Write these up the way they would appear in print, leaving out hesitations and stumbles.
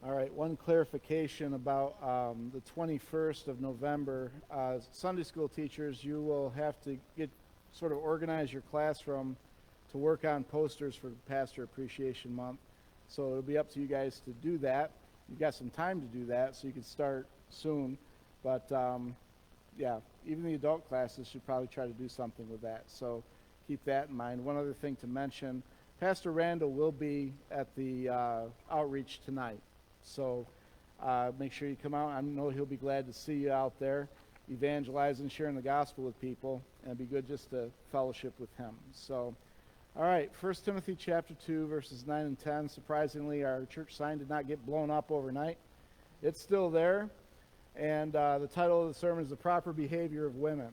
All right, one clarification about the 21st of November. Sunday school teachers, you will have to organize your classroom to work on posters for Pastor Appreciation Month. So it'll be up to you guys to do that. You've got some time to do that, so you can start soon. But even the adult classes should probably try to do something with that. So keep that in mind. One other thing to mention, Pastor Randall will be at the outreach tonight. So make sure you come out. I know he'll be glad to see you out there, evangelizing, sharing the gospel with people, and it'd be good just to fellowship with him. So, all right, 1 Timothy chapter 2, verses 9 and 10. Surprisingly, our church sign did not get blown up overnight. It's still there, and the title of the sermon is The Proper Behavior of Women.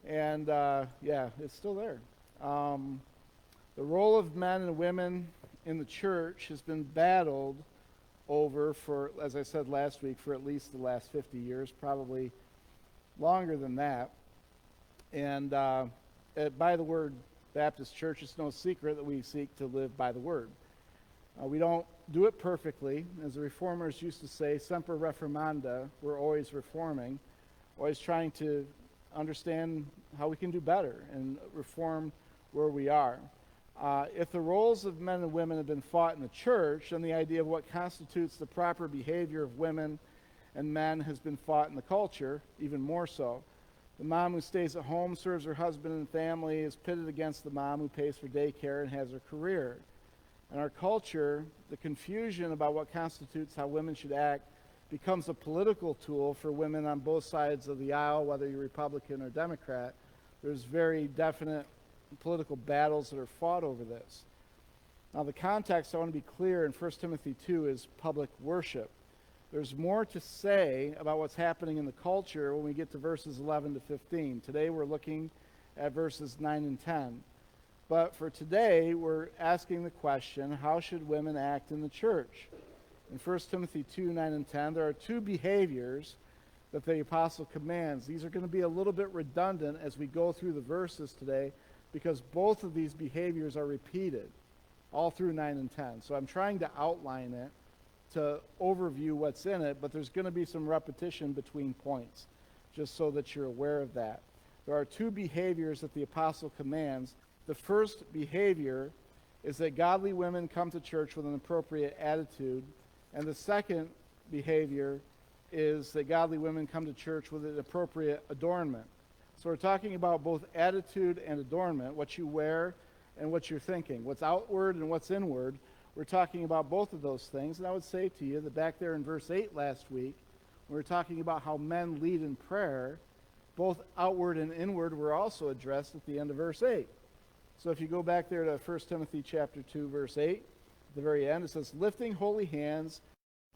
And, it's still there. The role of men and women in the church has been battled over for, as I said last week, for at least the last 50 years, probably longer than that. And by the word Baptist Church, it's no secret that we seek to live by the word. We don't do it perfectly. As the reformers used to say, semper reformanda, we're always reforming, always trying to understand how we can do better and reform where we are. If the roles of men and women have been fought in the church, then the idea of what constitutes the proper behavior of women and men has been fought in the culture, even more so. The mom who stays at home, serves her husband and family, is pitted against the mom who pays for daycare and has her career. In our culture, the confusion about what constitutes how women should act becomes a political tool for women on both sides of the aisle, whether you're Republican or Democrat. There's very definite political battles that are fought over this. Now, the context, I want to be clear, in 1 Timothy 2 is public worship. There's more to say about what's happening in the culture when we get to verses 11 to 15. Today we're looking at verses 9 and 10. But for today, we're asking the question, how should women act in the church? In 1 Timothy 2, 9 and 10, there are two behaviors that the apostle commands. These are going to be a little bit redundant as we go through the verses today, because both of these behaviors are repeated all through 9 and 10. So I'm trying to outline it to overview what's in it, but there's going to be some repetition between points, just so that you're aware of that. There are two behaviors that the apostle commands. The first behavior is that godly women come to church with an appropriate attitude, and the second behavior is that godly women come to church with an appropriate adornment. So we're talking about both attitude and adornment, what you wear and what you're thinking, what's outward and what's inward. We're talking about both of those things. And I would say to you that back there in verse 8 last week, we were talking about how men lead in prayer. Both outward and inward were also addressed at the end of verse 8. So if you go back there to 1 Timothy chapter 2, verse 8, at the very end, it says, lifting holy hands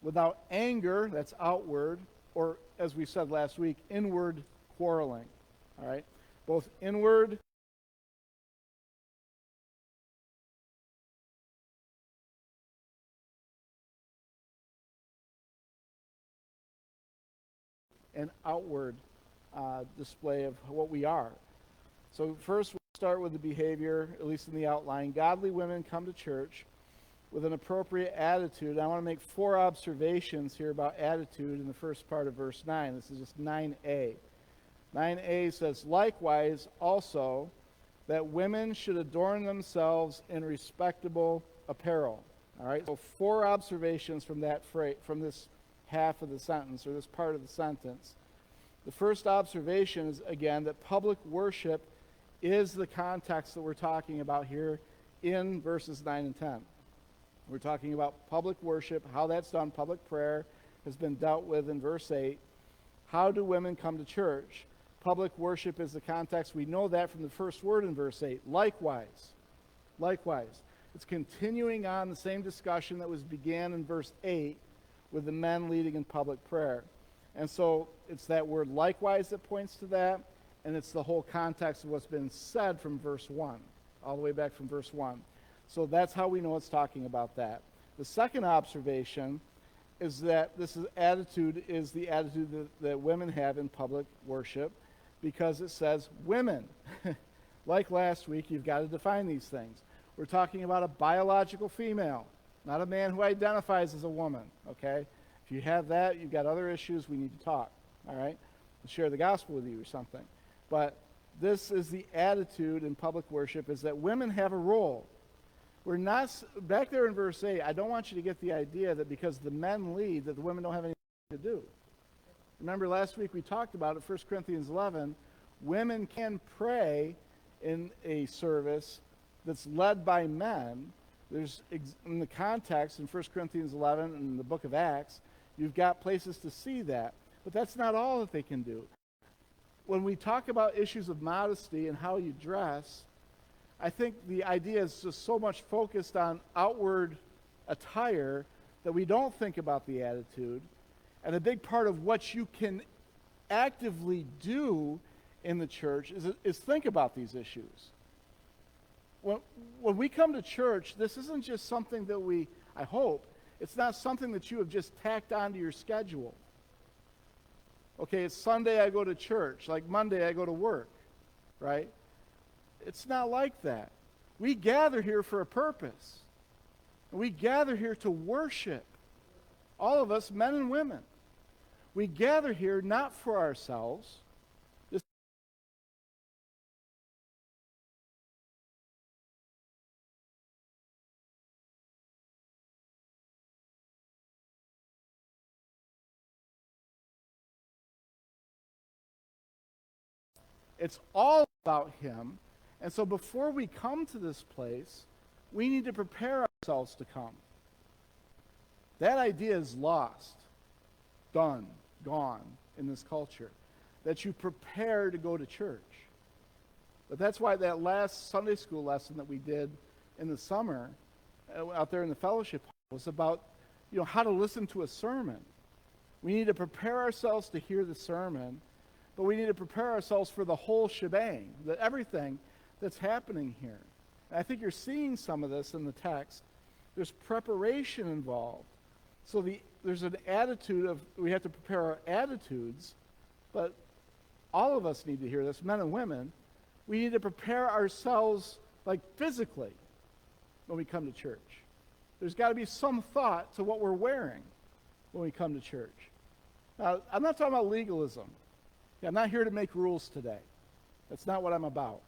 without anger, that's outward, or as we said last week, inward quarreling. All right, both inward and outward display of what we are. So first we'll start with the behavior, at least in the outline. Godly women come to church with an appropriate attitude. I want to make 4 observations here about attitude in the first part of verse 9. This is just 9a. 9a says, likewise also that women should adorn themselves in respectable apparel. All right, so 4 observations from that from this half of the sentence, or this part of the sentence. The first observation is, again, that public worship is the context that we're talking about here in verses 9 and 10. We're talking about public worship, how that's done. Public prayer has been dealt with in verse 8. How do women come to church? Public worship is the context. We know that from the first word in verse 8. Likewise. Likewise. It's continuing on the same discussion that was began in verse 8 with the men leading in public prayer. And so it's that word likewise that points to that, and it's the whole context of what's been said from verse 1, all the way back from verse 1. So that's how we know it's talking about that. The second observation is that this attitude is the attitude that women have in public worship, because it says women. Like last week, you've got to define these things. We're talking about a biological female. not a man who identifies as a woman, okay? If you have that, you've got other issues, we need to talk, all right? I'll share the gospel with you or something. But this is the attitude in public worship, is that women have a role. We're not, back there in verse 8, I don't want you to get the idea that because the men lead, that the women don't have anything to do. Remember last week we talked about it, 1 Corinthians 11, women can pray in a service that's led by men. There's, in the context in 1 Corinthians 11 and in the book of Acts, you've got places to see that. But that's not all that they can do. When we talk about issues of modesty and how you dress, I think the idea is just so much focused on outward attire that we don't think about the attitude. And a big part of what you can actively do in the church is think about these issues. When we come to church, this isn't just something that I hope, it's not something that you have just tacked onto your schedule. Okay, it's Sunday I go to church, like Monday I go to work, right? It's not like that. We gather here for a purpose. We gather here to worship. All of us, men and women. We gather here not for ourselves. It's all about Him. And so before we come to this place, we need to prepare ourselves to come. That idea is lost, done, gone in this culture, that you prepare to go to church. But that's why that last Sunday school lesson that we did in the summer out there in the fellowship hall was about, how to listen to a sermon. We need to prepare ourselves to hear the sermon, but we need to prepare ourselves for the whole shebang, everything that's happening here. And I think you're seeing some of this in the text. There's preparation involved. So there's an attitude of, we have to prepare our attitudes, but all of us need to hear this, men and women. We need to prepare ourselves, like physically, when we come to church. There's got to be some thought to what we're wearing when we come to church. Now, I'm not talking about legalism. I'm not here to make rules today. That's not what I'm about.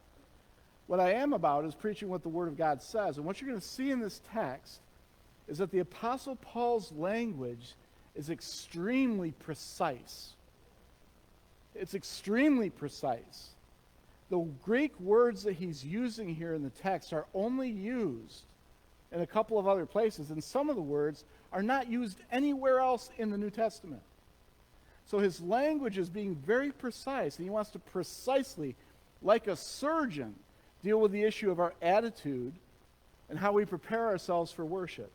What I am about is preaching what the Word of God says. And what you're going to see in this text is that the Apostle Paul's language is extremely precise. It's extremely precise. The Greek words that he's using here in the text are only used in a couple of other places, and some of the words are not used anywhere else in the New Testament. So his language is being very precise, and he wants to precisely, like a surgeon, deal with the issue of our attitude and how we prepare ourselves for worship,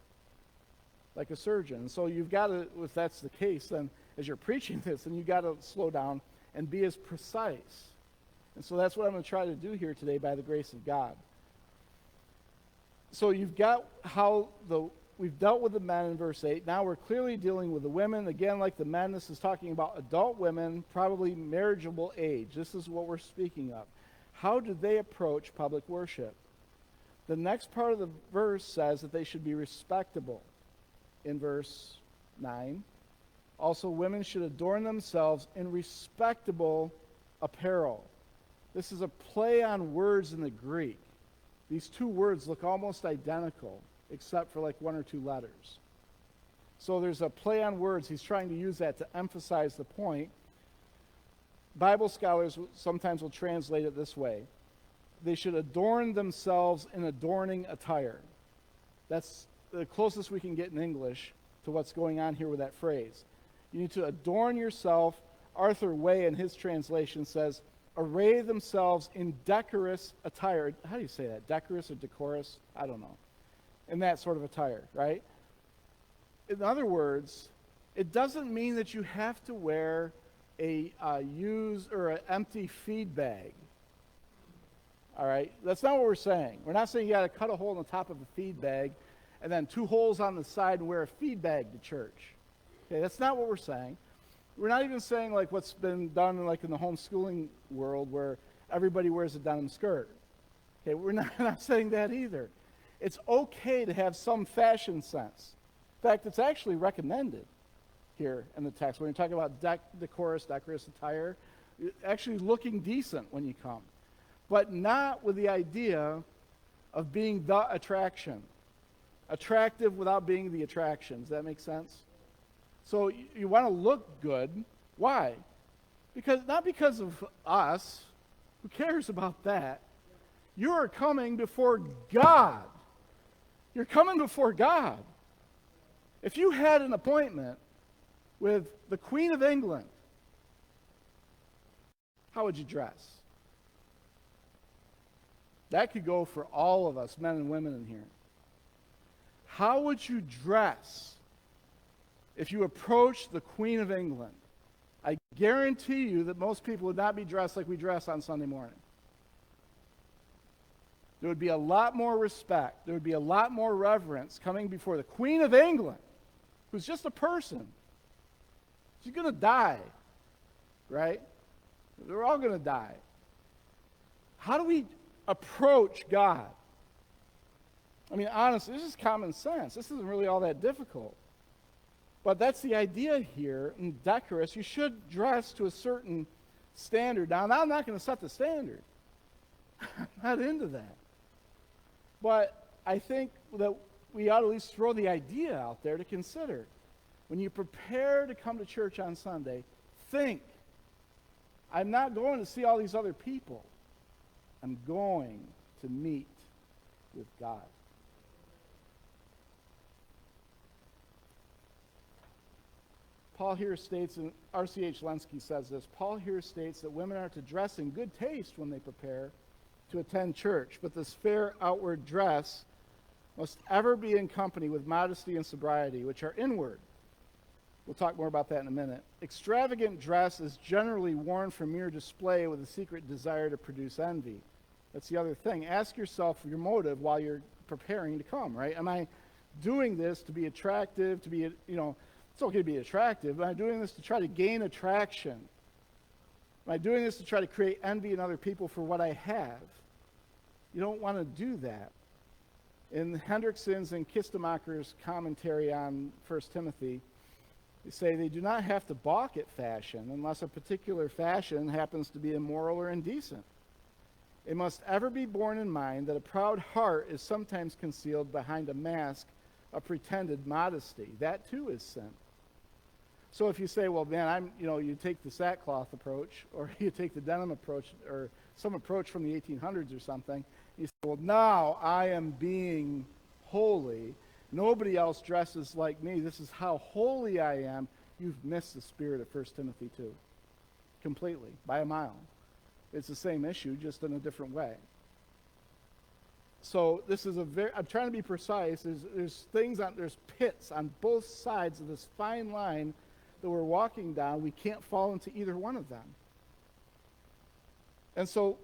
like a surgeon. And so you've got to, if that's the case, then as you're preaching this, then you've got to slow down and be as precise. And so that's what I'm going to try to do here today by the grace of God. So you've got how we've dealt with the men in verse 8. Now we're clearly dealing with the women. Again, like the men, this is talking about adult women, probably marriageable age. This is what we're speaking of. How do they approach public worship? The next part of the verse says that they should be respectable in verse 9. Also, women should adorn themselves in respectable apparel. This is a play on words in the Greek. These two words look almost identical, except for like one or two letters. So there's a play on words. He's trying to use that to emphasize the point. Bible scholars sometimes will translate it this way. They should adorn themselves in adorning attire. That's the closest we can get in English to what's going on here with that phrase. You need to adorn yourself. Arthur Way, in his translation, says, array themselves in decorous attire. How do you say that? Decorous or decorous? I don't know. In that sort of attire, right? In other words, it doesn't mean that you have to wear a used or an empty feed bag. All right? That's not what we're saying. We're not saying you got to cut a hole in the top of a feed bag and then 2 holes on the side and wear a feed bag to church. Okay, that's not what we're saying. We're not even saying like what's been done like in the homeschooling world where everybody wears a denim skirt. Okay, we're not saying that either. It's okay to have some fashion sense. In fact, it's actually recommended here in the text. When you're talking about decorous attire, actually looking decent when you come. But not with the idea of being the attraction. Attractive without being the attraction. Does that make sense? So you want to look good. Why? Not because of us. Who cares about that? You are coming before God. You're coming before God. If you had an appointment with the Queen of England, how would you dress? That could go for all of us, men and women in here. How would you dress if you approached the Queen of England? I guarantee you that most people would not be dressed like we dress on Sunday morning. There would be a lot more respect. There would be a lot more reverence coming before the Queen of England, who's just a person. She's going to die, right? They're all going to die. How do we approach God? I mean, honestly, this is common sense. This isn't really all that difficult. But that's the idea here in decorous. You should dress to a certain standard. Now, I'm not going to set the standard. I'm not into that. But I think that we ought to at least throw the idea out there to consider. When you prepare to come to church on Sunday, think, I'm not going to see all these other people. I'm going to meet with God. Paul here states, and R.C.H. Lenski says this, Paul here states that women are to dress in good taste when they prepare to attend church, but this fair outward dress must ever be in company with modesty and sobriety, which are inward. We'll talk more about that in a minute. Extravagant dress is generally worn for mere display with a secret desire to produce envy. That's the other thing. Ask yourself your motive while you're preparing to come, right? Am I doing this to be attractive, to be, it's okay to be attractive, but am I doing this to try to gain attraction? Am I doing this to try to create envy in other people for what I have? You don't want to do that. In Hendrickson's and Kistemacher's commentary on 1 Timothy, they say they do not have to balk at fashion unless a particular fashion happens to be immoral or indecent. It must ever be borne in mind that a proud heart is sometimes concealed behind a mask of pretended modesty. That too is sin. So if you say, well, man, you take the sackcloth approach, or you take the denim approach, or some approach from the 1800s or something, you say, well, now I am being holy. Nobody else dresses like me. This is how holy I am. You've missed the spirit of 1 Timothy 2 completely, by a mile. It's the same issue, just in a different way. So this is I'm trying to be precise. There's pits on both sides of this fine line that we're walking down. We can't fall into either one of them. And so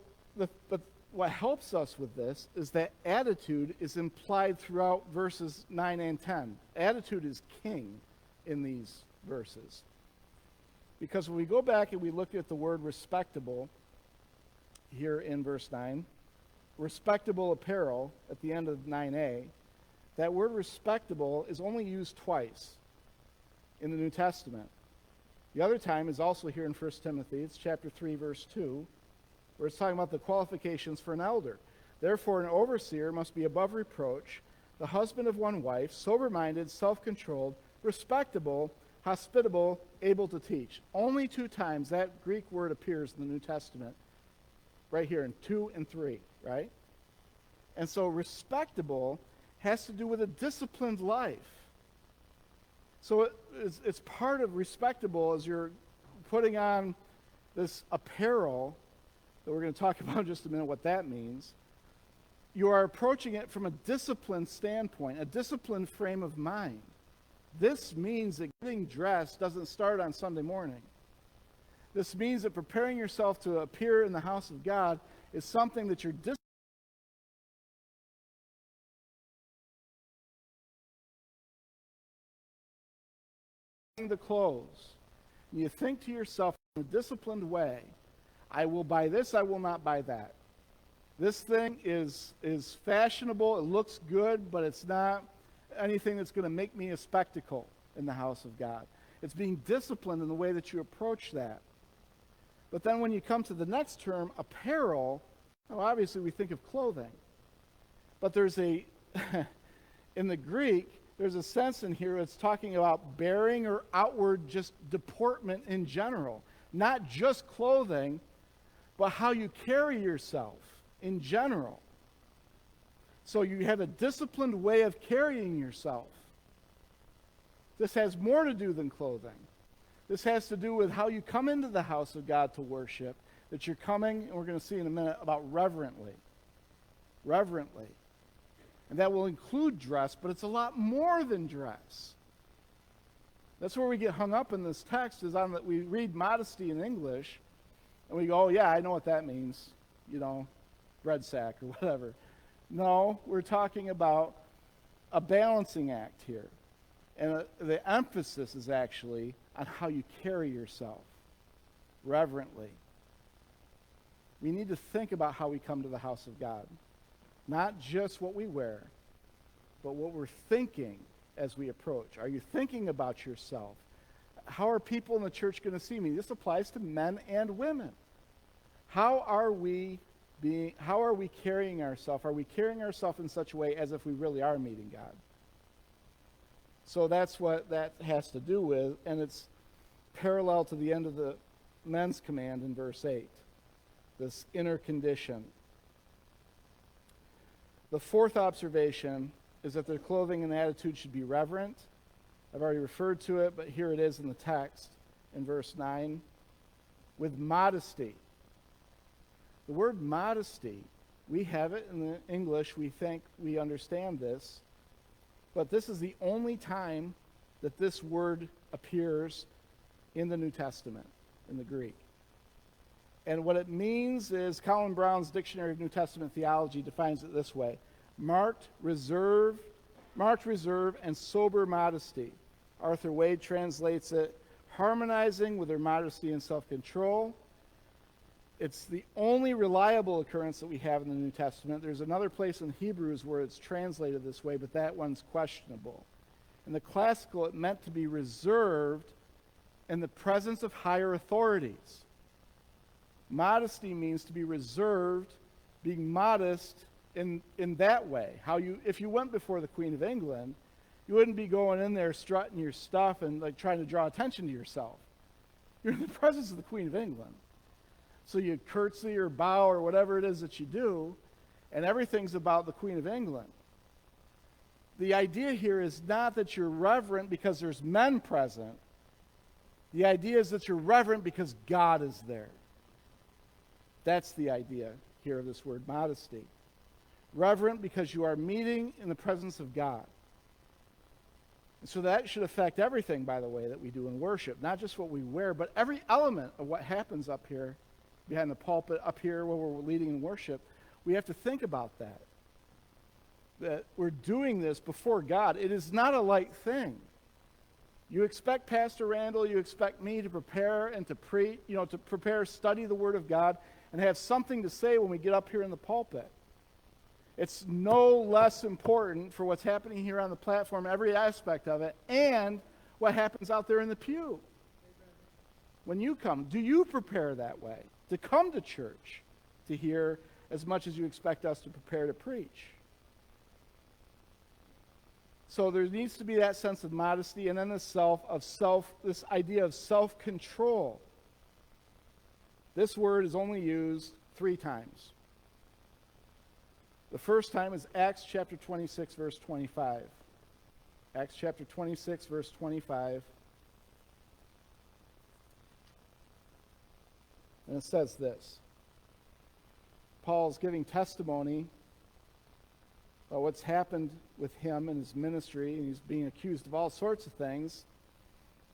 what helps us with this is that attitude is implied throughout verses 9 and 10. Attitude is king in these verses. Because when we go back and we look at the word respectable here in verse 9, respectable apparel at the end of 9a, that word respectable is only used twice in the New Testament. The other time is also here in 1 Timothy. It's chapter 3, verse 2, where it's talking about the qualifications for an elder. Therefore, an overseer must be above reproach, the husband of one wife, sober-minded, self-controlled, respectable, hospitable, able to teach. Only 2 times that Greek word appears in the New Testament, right here in 2 and 3, right? And so respectable has to do with a disciplined life. So it's part of respectable as you're putting on this apparel that we're going to talk about in just a minute what that means. You are approaching it from a disciplined standpoint, a disciplined frame of mind. This means that getting dressed doesn't start on Sunday morning. This means that preparing yourself to appear in the house of God is something that you're the clothes. You think to yourself in a disciplined way, I will buy this, I will not buy that. This thing is fashionable, it looks good, but it's not anything that's going to make me a spectacle in the house of God. It's being disciplined in the way that you approach that. But then when you come to the next term, apparel, well, obviously we think of clothing. But there's in the Greek, there's a sense in here it's talking about bearing or outward just deportment in general. Not just clothing, but how you carry yourself in general. So you have a disciplined way of carrying yourself. This has more to do than clothing. This has to do with how you come into the house of God to worship, that you're coming, and we're going to see in a minute, about reverently. Reverently. And that will include dress, but it's a lot more than dress. That's where we get hung up in this text, is on that we read modesty in English, and we go, oh yeah, I know what that means, bread sack or whatever. No, we're talking about a balancing act here. And the emphasis is actually on how you carry yourself reverently. We need to think about how we come to the house of God. Not just what we wear, but what we're thinking as we approach. Are you thinking about yourself? How are people in the church going to see me? This applies to men and women. How are we carrying ourselves? Are we carrying ourselves in such a way as if we really are meeting God? So that's what that has to do with, and it's parallel to the end of the men's command in verse 8, this inner condition. The fourth observation is that their clothing and attitude should be reverent. I've already referred to it, but here it is in the text in verse 9. With modesty. The word modesty, we have it in the English. We think we understand this. But this is the only time that this word appears in the New Testament, in the Greek. And what it means is, Colin Brown's Dictionary of New Testament Theology defines it this way: marked reserve, and sober modesty. Arthur Wade translates it, harmonizing with their modesty and self-control. It's the only reliable occurrence that we have in the New Testament. There's another place in Hebrews where it's translated this way, but that one's questionable. In the classical, it meant to be reserved in the presence of higher authorities. Modesty means to be reserved, being modest in that way. If you went before the Queen of England, you wouldn't be going in there strutting your stuff and trying to draw attention to yourself. You're in the presence of the Queen of England. So you curtsy or bow or whatever it is that you do, and everything's about the Queen of England. The idea here is not that you're reverent because there's men present. The idea is that you're reverent because God is there. That's the idea here of this word modesty. Reverent because you are meeting in the presence of God. And so that should affect everything, by the way, that we do in worship. Not just what we wear, but every element of what happens up here, behind the pulpit, up here where we're leading in worship. We have to think about that. That we're doing this before God. It is not a light thing. You expect Pastor Randall, you expect me to prepare and to preach, to prepare, study the Word of God, and have something to say when we get up here in the pulpit. It's no less important for what's happening here on the platform, every aspect of it, and what happens out there in the pew. When you come, do you prepare that way? To come to church, to hear as much as you expect us to prepare to preach. So there needs to be that sense of modesty, and then this idea of self-control. This word is only used 3 times. The first time is Acts chapter 26, verse 25. Acts chapter 26, verse 25. And it says this. Paul's giving testimony about what's happened with him and his ministry, and he's being accused of all sorts of things.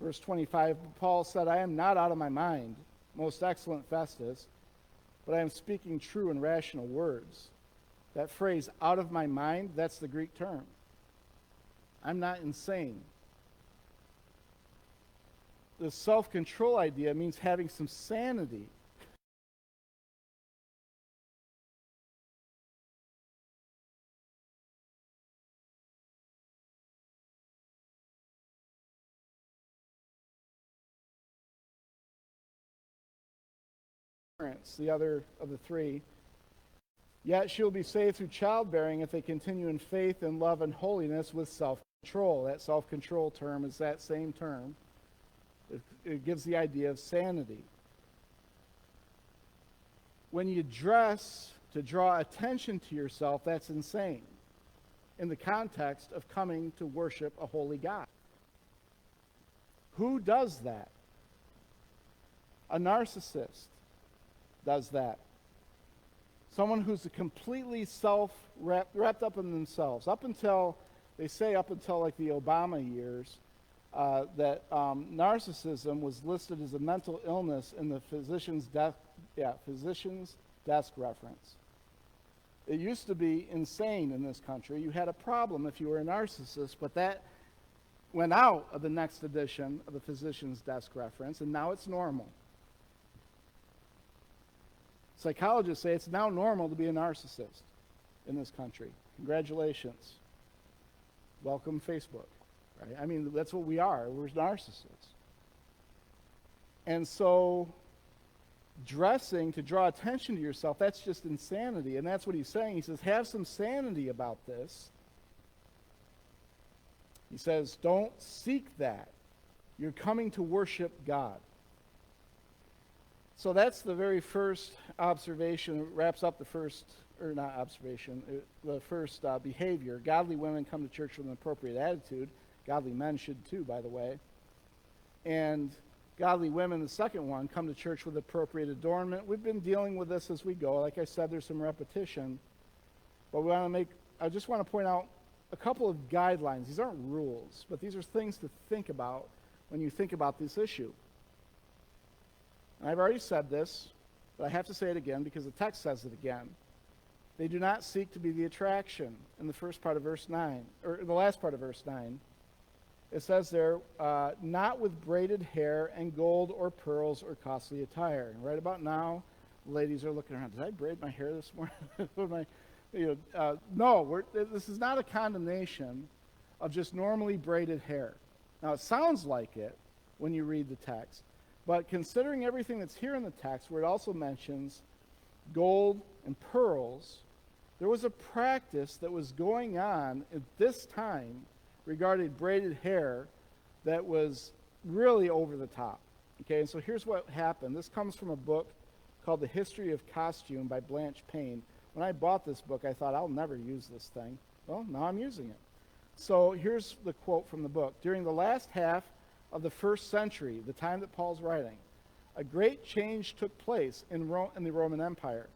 Verse 25, Paul said, I am not out of my mind, most excellent Festus, but I am speaking true and rational words. That phrase, out of my mind, that's the Greek term. I'm not insane. The self-control idea means having some sanity. the other of the three. Yet she will be saved through childbearing if they continue in faith and love and holiness with self-control. That self-control term is that same term. It gives the idea of sanity. When you dress to draw attention to yourself, that's insane in the context of coming to worship a holy God. Who does that? A narcissist does that. Someone who's completely wrapped up in themselves. Up until like the Obama years, that narcissism was listed as a mental illness in the physician's desk reference. It used to be insane in this country. You had a problem if you were a narcissist, but that went out of the next edition of the physician's desk reference, and now it's normal. Psychologists say it's now normal to be a narcissist in this country. Congratulations. Welcome, Facebook. Right? I mean, that's what we are. We're narcissists. And so dressing to draw attention to yourself, that's just insanity. And that's what he's saying. He says, have some sanity about this. He says, don't seek that. You're coming to worship God. So that's the very first observation. It wraps up the first, or not observation, the first behavior. Godly women come to church with an appropriate attitude. Godly men should too, by the way. And godly women, the second one, come to church with appropriate adornment. We've been dealing with this as we go. Like I said, there's some repetition. But I just want to point out a couple of guidelines. These aren't rules, but these are things to think about when you think about this issue. And I've already said this, but I have to say it again because the text says it again. They do not seek to be the attraction in the first part of verse 9, or the last part of verse 9. It says there, not with braided hair and gold or pearls or costly attire. And right about now, ladies are looking around. Did I braid my hair this morning? No, this is not a condemnation of just normally braided hair. Now, it sounds like it when you read the text. But considering everything that's here in the text, where it also mentions gold and pearls, there was a practice that was going on at this time regarding braided hair that was really over the top. Okay, and so here's what happened. This comes from a book called The History of Costume by Blanche Payne. When I bought this book, I thought, I'll never use this thing. Well, now I'm using it. So here's the quote from the book. During the last half of the first century, the time that Paul's writing, a great change took place in the Roman Empire.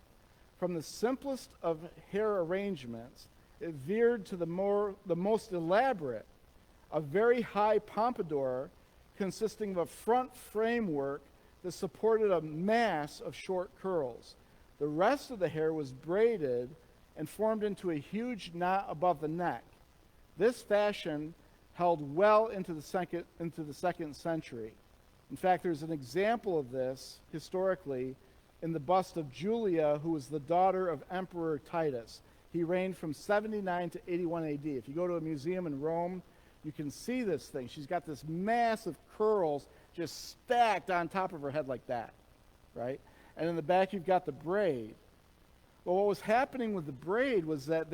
From the simplest of hair arrangements, it veered to the most elaborate, a very high pompadour consisting of a front framework that supported a mass of short curls. The rest of the hair was braided and formed into a huge knot above the neck. This fashion held well into the second century. In fact, there's an example of this historically in the bust of Julia, who was the daughter of Emperor Titus. He reigned from 79 to 81 AD. If you go to a museum in Rome, you can see this thing. She's got this mass of curls just stacked on top of her head like that, right? And in the back, you've got the braid. Well, what was happening with the braid was that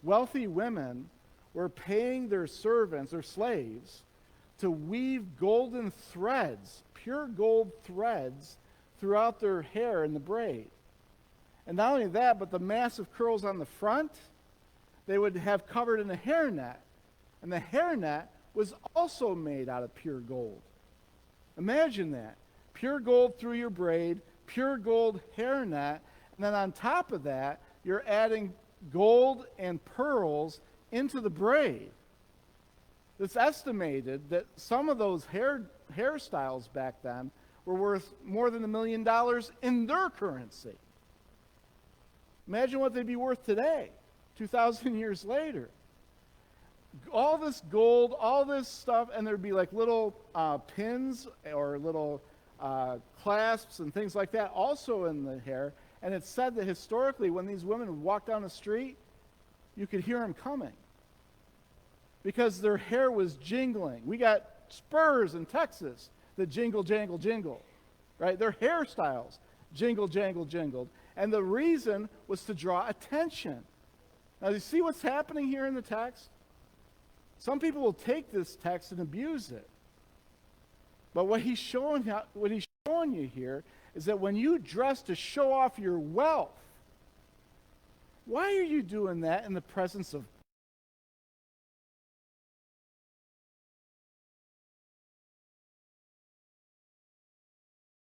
wealthy women were paying their servants or slaves to weave golden threads, pure gold threads, throughout their hair in the braid. And not only that, but the massive curls on the front, they would have covered in a hairnet. And the hairnet was also made out of pure gold. Imagine that. Pure gold through your braid, pure gold hairnet, and then on top of that, you're adding gold and pearls into the braid. It's estimated that some of those hairstyles back then were worth more than $1 million in their currency. Imagine what they'd be worth today, 2,000 years later. All this gold, all this stuff, and there'd be like little pins or little clasps and things like that also in the hair. And it's said that historically, when these women would walk down the street, you could hear them coming because their hair was jingling. We got spurs in Texas that jingle, jangle, jingle, right? Their hairstyles Jingle, jangle, jingled. And the reason was to draw attention. Now, you see what's happening here in the text? Some people will take this text and abuse it. But what he's showing you here is that when you dress to show off your wealth, why are you doing that in the presence of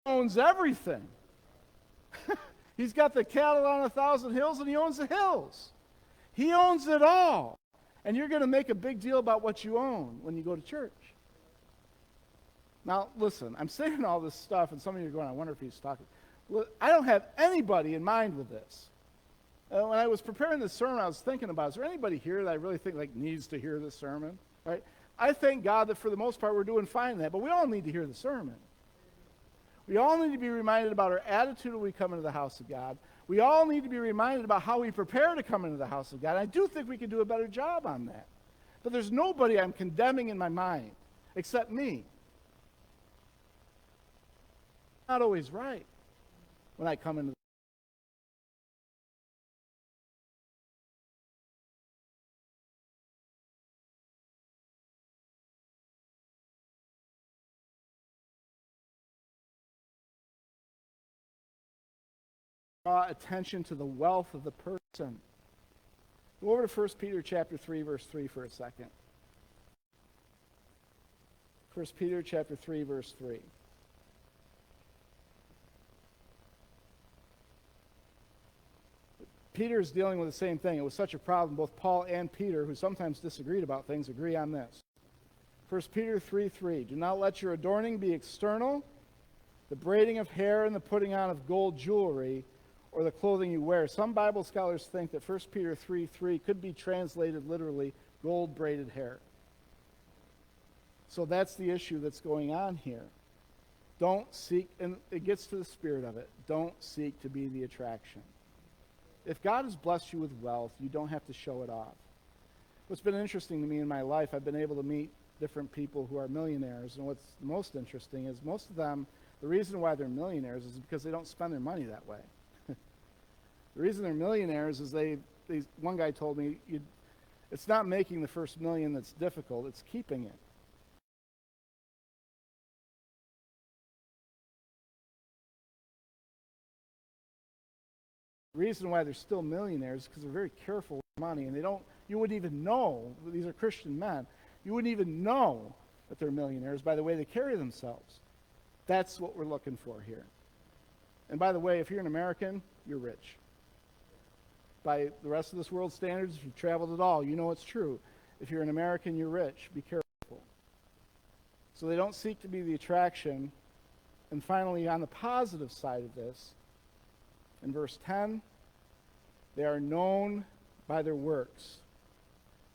owns everything? He's got the cattle on 1,000 hills, and he owns the hills. He owns it all. And you're going to make a big deal about what you own when you go to church. Now, listen, I'm saying all this stuff, and some of you are going, I wonder if he's talking. Well, I don't have anybody in mind with this. When I was preparing this sermon, I was thinking about, is there anybody here that I really think needs to hear this sermon? Right? I thank God that for the most part we're doing fine in that, but we all need to hear the sermon. We all need to be reminded about our attitude when we come into the house of God. We all need to be reminded about how we prepare to come into the house of God. And I do think we can do a better job on that. But there's nobody I'm condemning in my mind except me. Not always right when I come into the draw attention to the wealth of the person. Go over to 1 Peter chapter 3, verse 3 for a second. 1 Peter chapter 3, verse 3. Peter is dealing with the same thing. It was such a problem. Both Paul and Peter, who sometimes disagreed about things, agree on this. 1 Peter 3:3. Do not let your adorning be external, the braiding of hair and the putting on of gold jewelry, or the clothing you wear. Some Bible scholars think that 1 Peter 3:3 could be translated literally gold braided hair. So that's the issue that's going on here. Don't seek, and it gets to the spirit of it, don't seek to be the attraction. If God has blessed you with wealth, you don't have to show it off. What's been interesting to me in my life, I've been able to meet different people who are millionaires, and what's most interesting is most of them, the reason why they're millionaires is because they don't spend their money that way. The reason they're millionaires is one guy told me, it's not making the first million that's difficult, it's keeping it. The reason why they're still millionaires is because they're very careful with money, and you wouldn't even know, these are Christian men, you wouldn't even know that they're millionaires by the way they carry themselves. That's what we're looking for here. And by the way, if you're an American, you're rich. By the rest of this world's standards, if you've traveled at all, you know it's true. If you're an American, you're rich. Be careful. So they don't seek to be the attraction. And finally, on the positive side of this, in verse 10, they are known by their works.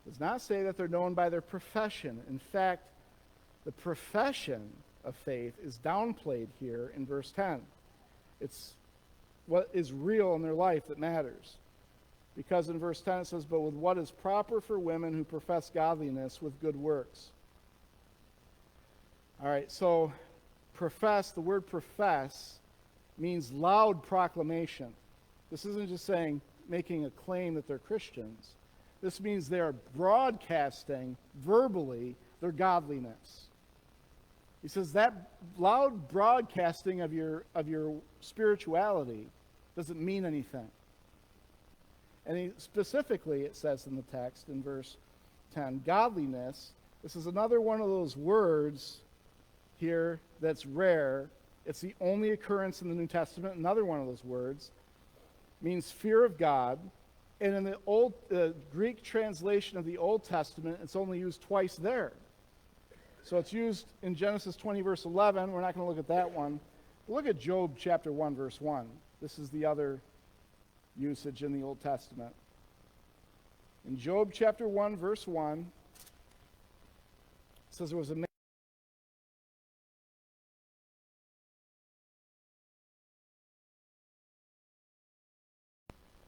It does not say that they're known by their profession. In fact, the profession of faith is downplayed here in verse 10. It's what is real in their life that matters. Because in verse 10 it says, but with what is proper for women who profess godliness with good works. All right, so profess, the word profess means loud proclamation. This isn't just making a claim that they're Christians. This means they are broadcasting verbally their godliness. He says that loud broadcasting of your spirituality doesn't mean anything. And specifically, it says in the text in verse 10, godliness. This is another one of those words here that's rare. It's the only occurrence in the New Testament. Another one of those words means fear of God. And in the Greek translation of the Old Testament, it's only used twice there. So it's used in Genesis 20, verse 11. We're not going to look at that one. Look at Job chapter 1, verse 1. This is the other usage in the Old Testament. In Job chapter 1, verse 1, it says there was a man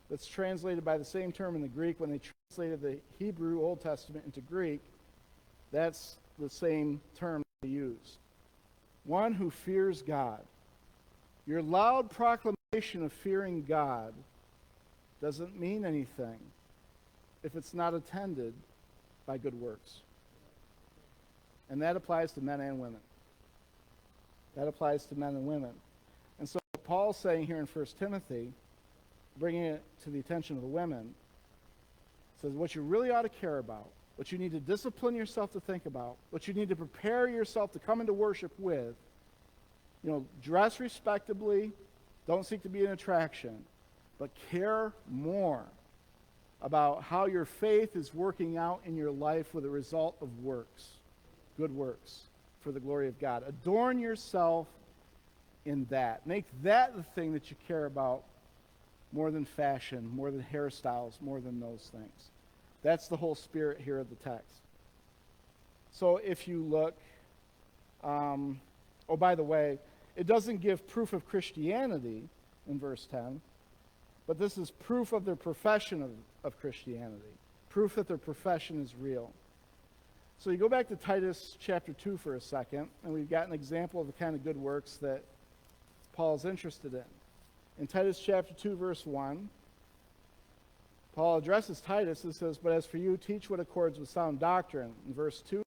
that's translated by the same term in the Greek. When they translated the Hebrew Old Testament into Greek, that's the same term they used. One who fears God. Your loud proclamation of fearing God doesn't mean anything if it's not attended by good works. And that applies to men and women. That applies to men and women. And so what Paul's saying here in 1 Timothy, bringing it to the attention of the women, says what you really ought to care about, what you need to discipline yourself to think about, what you need to prepare yourself to come into worship with, dress respectably, don't seek to be an attraction, but care more about how your faith is working out in your life with a result of works, good works, for the glory of God. Adorn yourself in that. Make that the thing that you care about more than fashion, more than hairstyles, more than those things. That's the whole spirit here of the text. So if you look, by the way, it doesn't give proof of Christianity in verse 10, but this is proof of their profession of Christianity, proof that their profession is real. So you go back to Titus chapter 2 for a second, and we've got an example of the kind of good works that Paul's interested in. In Titus chapter 2, verse 1, Paul addresses Titus and says, "But as for you, teach what accords with sound doctrine." In verse 2,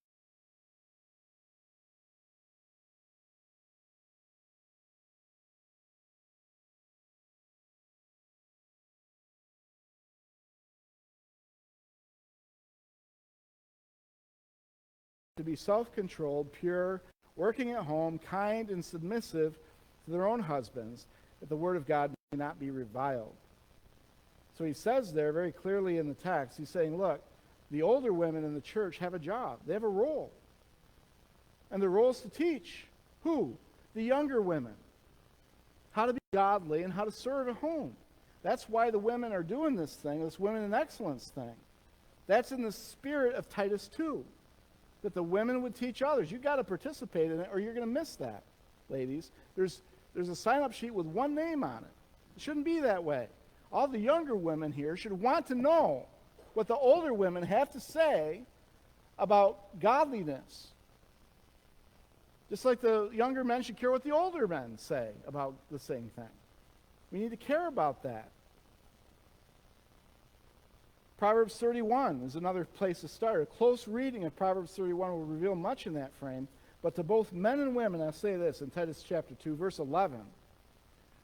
to be self-controlled, pure, working at home, kind, and submissive to their own husbands, that the word of God may not be reviled. So he says there very clearly in the text, he's saying, look, the older women in the church have a job. They have a role. And the role is to teach. Who? The younger women. How to be godly and how to serve at home. That's why the women are doing this thing, this women in excellence thing. That's in the spirit of Titus 2. That the women would teach others. You've got to participate in it or you're going to miss that, ladies. There's a sign-up sheet with one name on it. It shouldn't be that way. All the younger women here should want to know what the older women have to say about godliness. Just like the younger men should care what the older men say about the same thing. We need to care about that. Proverbs 31 is another place to start. A close reading of Proverbs 31 will reveal much in that frame. But to both men and women, I'll say this in Titus chapter 2, verse 11.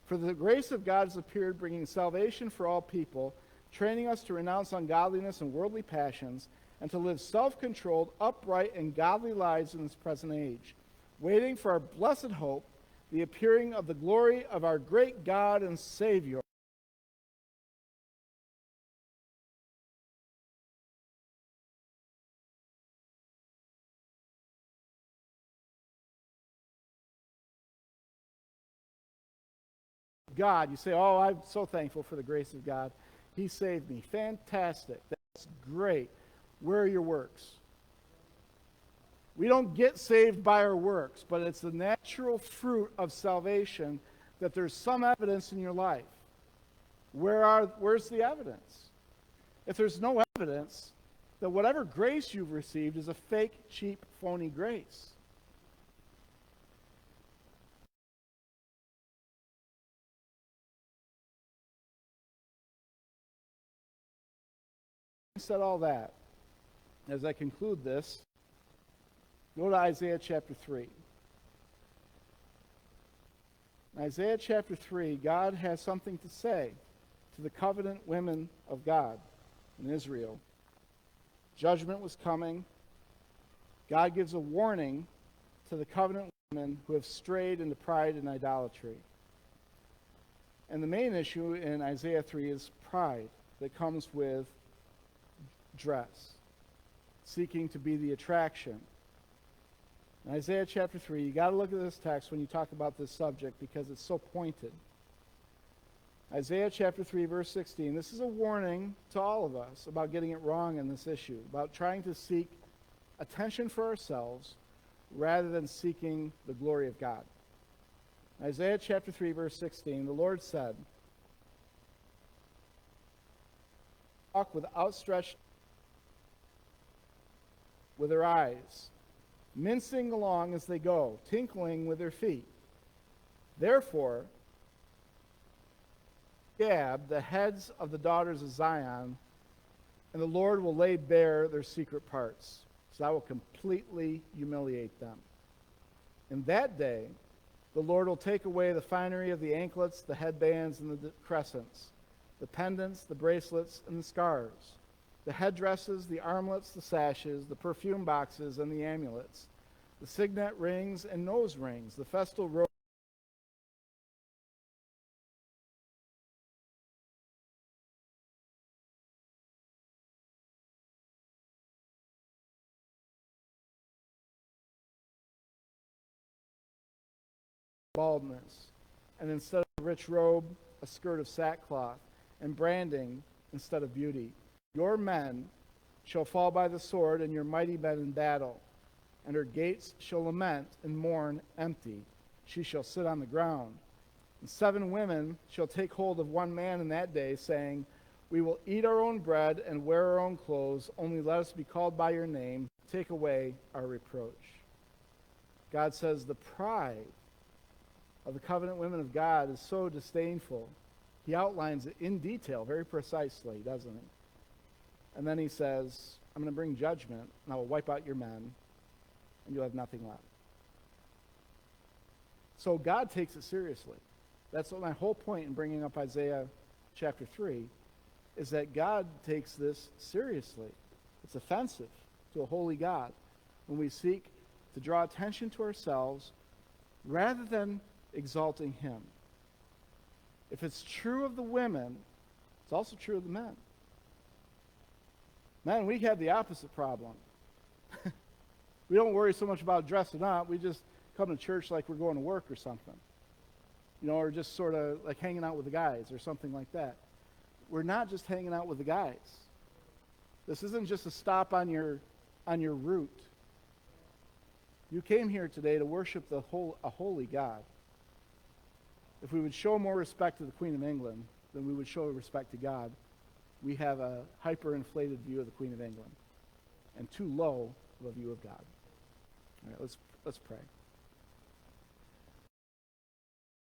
For the grace of God has appeared, bringing salvation for all people, training us to renounce ungodliness and worldly passions, and to live self-controlled, upright, and godly lives in this present age, waiting for our blessed hope, the appearing of the glory of our great God and Savior, God. You say, oh, I'm so thankful for the grace of God. He saved me. Fantastic. That's great. Where are your works? We don't get saved by our works, but it's the natural fruit of salvation that there's some evidence in your life. Where's the evidence? If there's no evidence, then whatever grace you've received is a fake, cheap, phony grace. Said all that, as I conclude this, go to Isaiah chapter 3. In Isaiah chapter 3, God has something to say to the covenant women of God in Israel. Judgment was coming. God gives a warning to the covenant women who have strayed into pride and idolatry. And the main issue in Isaiah 3 is pride that comes with dress, seeking to be the attraction. In Isaiah chapter 3, you got to look at this text when you talk about this subject because it's so pointed. Isaiah chapter 3, verse 16, this is a warning to all of us about getting it wrong in this issue, about trying to seek attention for ourselves rather than seeking the glory of God. Isaiah chapter 3, verse 16, the Lord said, walk with outstretched with their eyes, mincing along as they go, tinkling with their feet. Therefore, scab the heads of the daughters of Zion, and the Lord will lay bare their secret parts. So I will completely humiliate them. In that day, the Lord will take away the finery of the anklets, the headbands, and the crescents, the pendants, the bracelets, and the scarves, the headdresses, the armlets, the sashes, the perfume boxes, and the amulets, the signet rings and nose rings, the festal robes, baldness, and instead of a rich robe, a skirt of sackcloth, and branding instead of beauty. Your men shall fall by the sword, and your mighty men in battle. And her gates shall lament and mourn empty. She shall sit on the ground. And 7 women shall take hold of one man in that day, saying, we will eat our own bread and wear our own clothes. Only let us be called by your name. Take away our reproach. God says the pride of the covenant women of God is so disdainful. He outlines it in detail, very precisely, doesn't he? And then he says, I'm going to bring judgment, and I will wipe out your men, and you'll have nothing left. So God takes it seriously. That's what my whole point in bringing up Isaiah chapter 3, is that God takes this seriously. It's offensive to a holy God when we seek to draw attention to ourselves rather than exalting him. If it's true of the women, it's also true of the men. Men, we have the opposite problem. We don't worry so much about dressing up. We just come to church like we're going to work or something. Or just sort of like hanging out with the guys or something like that. We're not just hanging out with the guys. This isn't just a stop on your route. You came here today to worship a holy God. If we would show more respect to the Queen of England than we would show respect to God, we have a hyperinflated view of the Queen of England and too low of a view of God. All right, let's pray.